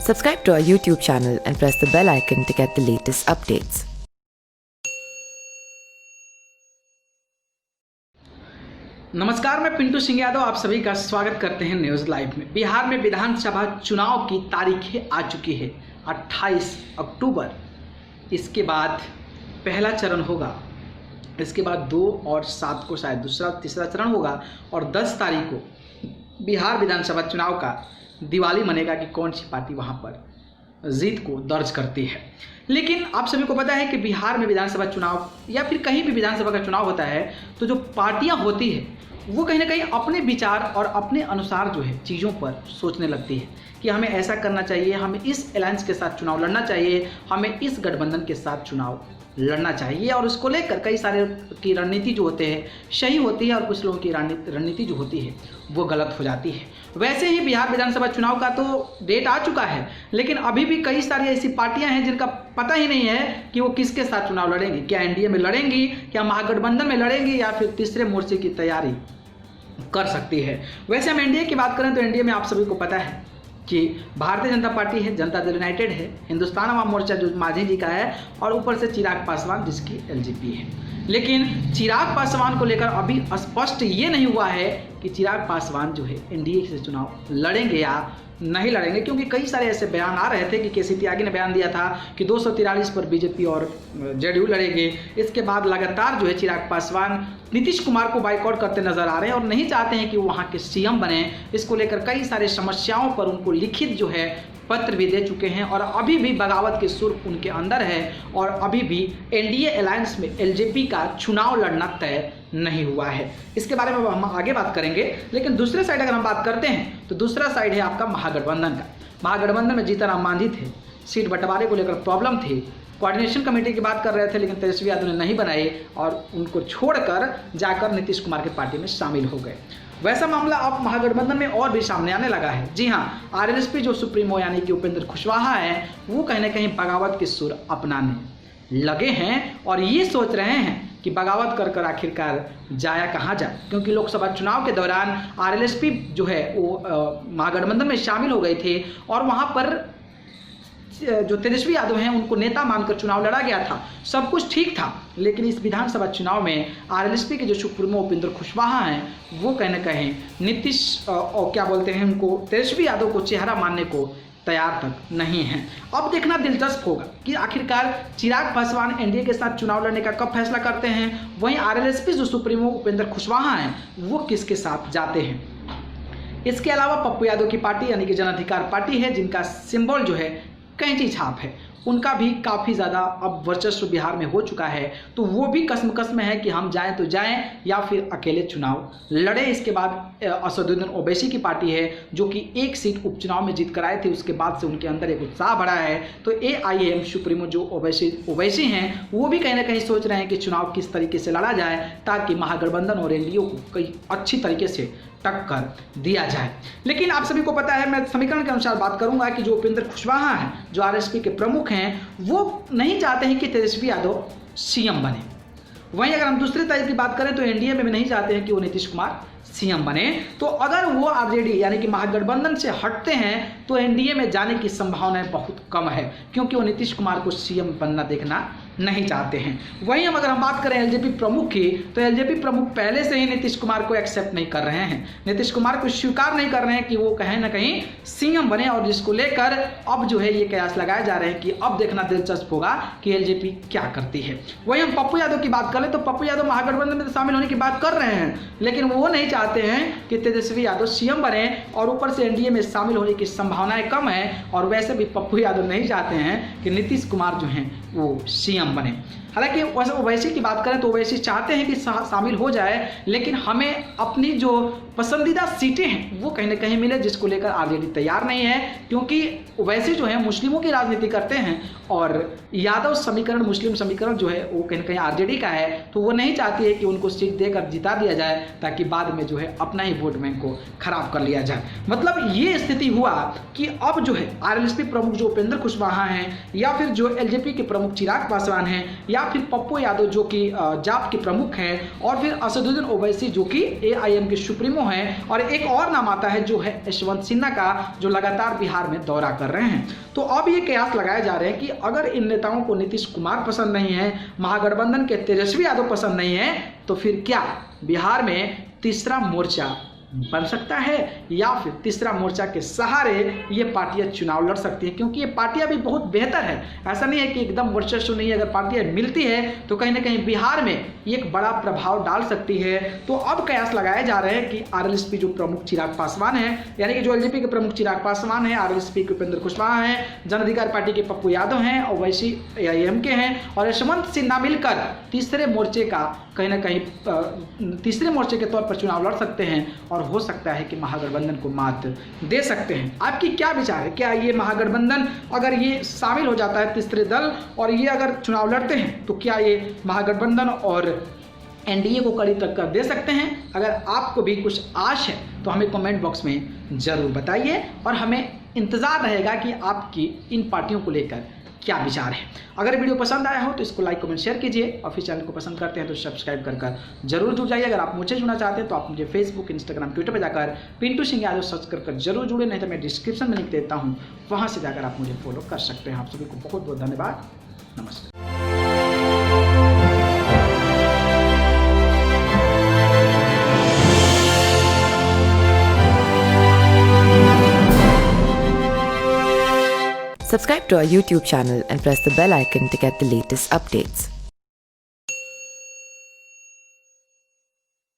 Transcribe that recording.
Subscribe to our YouTube channel and press the bell icon to get the latest updates. नमस्कार, मैं पिंटू सिंह यादव आप सभी का स्वागत करते हैं न्यूज़ लाइव में। बिहार में विधानसभा चुनाव की तारीखें आ चुकी है 28 अक्टूबर। इसके बाद पहला चरण होगा, इसके बाद 2 और 7 को शायद दूसरा तीसरा चरण होगा और 10 तारीख को बिहार विधानसभा चुनाव का दिवाली मनेगा कि कौन सी पार्टी वहां पर जीत को दर्ज करती है। लेकिन आप सभी को पता है कि बिहार में विधानसभा चुनाव या फिर कहीं भी विधानसभा का चुनाव होता है तो जो पार्टियां होती है वो कहीं ना कहीं अपने विचार और अपने अनुसार जो है चीज़ों पर सोचने लगती है कि हमें ऐसा करना चाहिए, हमें इस अलायंस के साथ चुनाव लड़ना चाहिए, हमें इस गठबंधन के साथ चुनाव लड़ना चाहिए। और उसको लेकर कई सारे की रणनीति जो होते हैं सही होती है और कुछ लोगों की रणनीति जो होती है वो गलत हो जाती है। वैसे ही बिहार विधानसभा चुनाव का तो डेट आ चुका है, लेकिन अभी भी कई सारी ऐसी पार्टियां हैं जिनका पता ही नहीं है कि वो किसके साथ चुनाव लड़ेंगी। क्या एनडीए में लड़ेंगी, क्या महागठबंधन में लड़ेंगी, या फिर तीसरे मोर्चे की तैयारी कर सकती है। वैसे हम एनडीए की बात करें तो एनडीए में आप सभी को पता है कि भारतीय जनता पार्टी है, जनता दल यूनाइटेड है, हिंदुस्तान अवाम मोर्चा जो मांझी जी का है और ऊपर से चिराग पासवान जिसकी एलजेपी है। लेकिन चिराग पासवान को लेकर अभी स्पष्ट ये नहीं हुआ है कि चिराग पासवान जो है एनडीए से चुनाव लड़ेंगे या नहीं लड़ेंगे, क्योंकि कई सारे ऐसे बयान आ रहे थे कि केसी त्यागी ने बयान दिया था कि 243 पर बीजेपी और जेडीयू लड़ेंगे। इसके बाद लगातार जो है चिराग पासवान नीतीश कुमार को बाइकआउट करते नजर आ रहे हैं और नहीं चाहते हैं कि वो वहाँ के सीएम बने। इसको लेकर कई सारे समस्याओं पर उनको लिखित जो है पत्र भी दे चुके हैं और अभी भी बगावत के सुर उनके अंदर है और अभी भी एनडीए अलायंस में एलजेपी का चुनाव लड़ना तय नहीं हुआ है। इसके बारे में हम आगे बात करेंगे। लेकिन दूसरे साइड अगर हम बात करते हैं तो दूसरा साइड है आपका महागठबंधन का। महागठबंधन में जीतनराम मांझी थे, सीट बंटवारे को लेकर प्रॉब्लम थी, कोऑर्डिनेशन कमेटी की बात कर रहे थे, लेकिन तेजस्वी यादव ने नहीं बनाई और उनको छोड़कर जाकर नीतीश कुमार की पार्टी में शामिल हो गए। वैसा मामला अब महागठबंधन में और भी सामने आने लगा है। जी हाँ, आरएलएसपी जो सुप्रीमो यानी कि उपेंद्र कुशवाहा है वो कहीं ना कहीं बगावत के सुर अपनाने लगे हैं और ये सोच रहे हैं कि बगावत कर कर आखिरकार जाया कहाँ जाए, क्योंकि लोकसभा चुनाव के दौरान आरएलएसपी जो है वो महागठबंधन में शामिल हो गए थे और वहाँ पर जो तेजस्वी यादव हैं उनको नेता मानकर चुनाव लड़ा गया था, सब कुछ ठीक था। लेकिन इस विधानसभा चुनाव में आरएलएसपी के जो सुप्रीमो उपेंद्र कुशवाहा हैं वो कहीं ना कहीं नीतीश और क्या बोलते हैं उनको तेजस्वी यादव को चेहरा मानने को तैयार तक नहीं है। अब देखना दिलचस्प होगा कि आखिरकार चिराग पासवान एनडीए के साथ चुनाव लड़ने का कब फैसला करते हैं, वहीं आरएलएसपी जो सुप्रीमो उपेंद्र कुशवाहा हैं वो किसके साथ जाते हैं। इसके अलावा पप्पू यादव की पार्टी यानी कि जन अधिकार पार्टी है, जिनका सिंबल जो है कैंची छाप है, उनका भी काफ़ी ज़्यादा अब वर्चस्व बिहार में हो चुका है। तो वो भी कसम में है कि हम जाएं तो जाएं या फिर अकेले चुनाव लड़े। इसके बाद असदुद्दीन ओवैसी की पार्टी है जो कि एक सीट उपचुनाव में जीत कर आए थे, उसके बाद से उनके अंदर एक उत्साह बढ़ा है। तो एआईएम सुप्रीमो जो ओवैसी हैं वो भी कहीं ना कहीं सोच रहे हैं कि चुनाव किस तरीके से लड़ा जाए ताकि महागठबंधन और एनडीए को कई अच्छी तरीके से टक्कर दिया जाए। लेकिन आप सभी को पता है, मैं समीकरण के अनुसार बात करूंगा कि जो उपेंद्र कुशवाहा हैं जो आरएसपी के प्रमुख हैं वो नहीं चाहते हैं कि तेजस्वी यादव सीएम बने। वहीं अगर हम दूसरे तरह की बात करें तो एनडीए में भी नहीं चाहते हैं कि वो नीतीश कुमार सीएम बने। तो अगर वो आरजेडी यानी कि महागठबंधन से हटते हैं तो एनडीए में जाने की संभावनाएं बहुत कम है, क्योंकि वो नीतीश कुमार को सीएम बनना देखना नहीं चाहते हैं। वहीं अगर हम बात करें एलजेपी प्रमुख की तो एलजेपी प्रमुख पहले से ही नीतीश कुमार को एक्सेप्ट नहीं कर रहे हैं, नीतीश कुमार को स्वीकार नहीं कर रहे हैं कि वो कहीं ना कहीं सीएम बने, और जिसको लेकर अब जो है ये कयास लगाए जा रहे हैं कि अब देखना दिलचस्प होगा कि एलजेपी क्या करती है। वहीं हम पप्पू यादव की बात करें तो पप्पू यादव महागठबंधन में शामिल होने की बात कर रहे हैं, लेकिन वो नहीं चाहते हैं कि तेजस्वी यादव सीएम बने और ऊपर से एनडीए में शामिल होने की संभावनाएं कम है। और वैसे भी पप्पू यादव नहीं चाहते हैं कि नीतीश कुमार जो हैं वो सीएम बने। हालांकि ओवैसी की बात करें तो ओवैसी चाहते हैं कि शामिल हो जाए, लेकिन हमें अपनी जो पसंदीदा सीटें हैं वो कहीं ना कहीं मिले, जिसको लेकर आरजेडी तैयार नहीं है, क्योंकि ओवैसी जो है मुस्लिमों की राजनीति करते हैं और यादव समीकरण मुस्लिम समीकरण जो है वो कहीं ना कहीं आरजेडी का है। तो वो नहीं चाहती है कि उनको सीट देकर जिता दिया जाए ताकि बाद में जो है अपना ही वोट बैंक को खराब कर लिया जाए। मतलब ये स्थिति हुआ कि अब जो है आरएलएसपी प्रमुख जो उपेंद्र कुशवाहा हैं या फिर जो एलजेपी के प्रमुख चिराग पासवान हैं या फिर पप्पू यादव जो कि जाप के प्रमुख हैं, और फिर असदुद्दीन ओवैसी जो कि एआईएम के सुप्रीमो हैं, और एक और नाम आता है जो है यशवंत सिन्हा का, जो लगातार बिहार में दौरा कर रहे हैं। तो अब ये कयास लगाए जा रहे हैं कि अगर इन नेताओं को नीतीश कुमार पसंद नहीं है, महागठबंधन के तेजस्वी यादव पसंद नहीं है, तो फिर क्या बिहार में तीसरा मोर्चा बन सकता है, या फिर तीसरा मोर्चा के सहारे ये पार्टियां चुनाव लड़ सकती हैं, क्योंकि ये पार्टियां भी बहुत बेहतर है। ऐसा नहीं है कि एकदम वर्चस्व नहीं है, अगर पार्टियां मिलती है तो कहीं ना कहीं बिहार में ये एक बड़ा प्रभाव डाल सकती है। तो अब कयास लगाए जा रहे हैं कि आरएलएसपी जो प्रमुख चिराग पासवान है, यानी कि जो एलजेपी के प्रमुख चिराग पासवान है, आरएलएसपी के उपेंद्र कुशवाहा हैं, जन अधिकार पार्टी के पप्पू यादव हैं, ओवैसी एआईएम के हैं, और यशवंत सिन्हा मिलकर तीसरे मोर्चे का कहीं ना कहीं तीसरे मोर्चे के तौर पर चुनाव लड़ सकते हैं, और हो सकता है कि महागठबंधन को मात दे सकते हैं। आपकी क्या विचार है? क्या ये महागठबंधन अगर ये शामिल हो जाता है तीसरे दल और ये अगर चुनाव लड़ते हैं, तो क्या ये महागठबंधन और एनडीए को कड़ी टक्कर दे सकते हैं? अगर आपको भी कुछ आश है तो हमें कमेंट बॉक्स में ज़रूर बताइए, और हमें इंतज़ार रहेगा कि आपकी इन पार्टियों को लेकर क्या विचार है। अगर वीडियो पसंद आया हो तो इसको लाइक कमेंट शेयर कीजिए, और फिर चैनल को पसंद करते हैं तो सब्सक्राइब कर जरूर जुड़ जाइए। अगर आप मुझे जुड़ना चाहते हैं तो आप मुझे फेसबुक, इंस्टाग्राम, ट्विटर पर जाकर पिंटू सिंह यादव सर्च कर जरूर जुड़े, नहीं तो मैं डिस्क्रिप्शन में लिख देता हूँ, वहाँ से जाकर आप मुझे फॉलो कर सकते हैं। आप सभी को बहुत बहुत धन्यवाद। नमस्कार। Subscribe to our YouTube channel and press the bell icon to get the latest updates.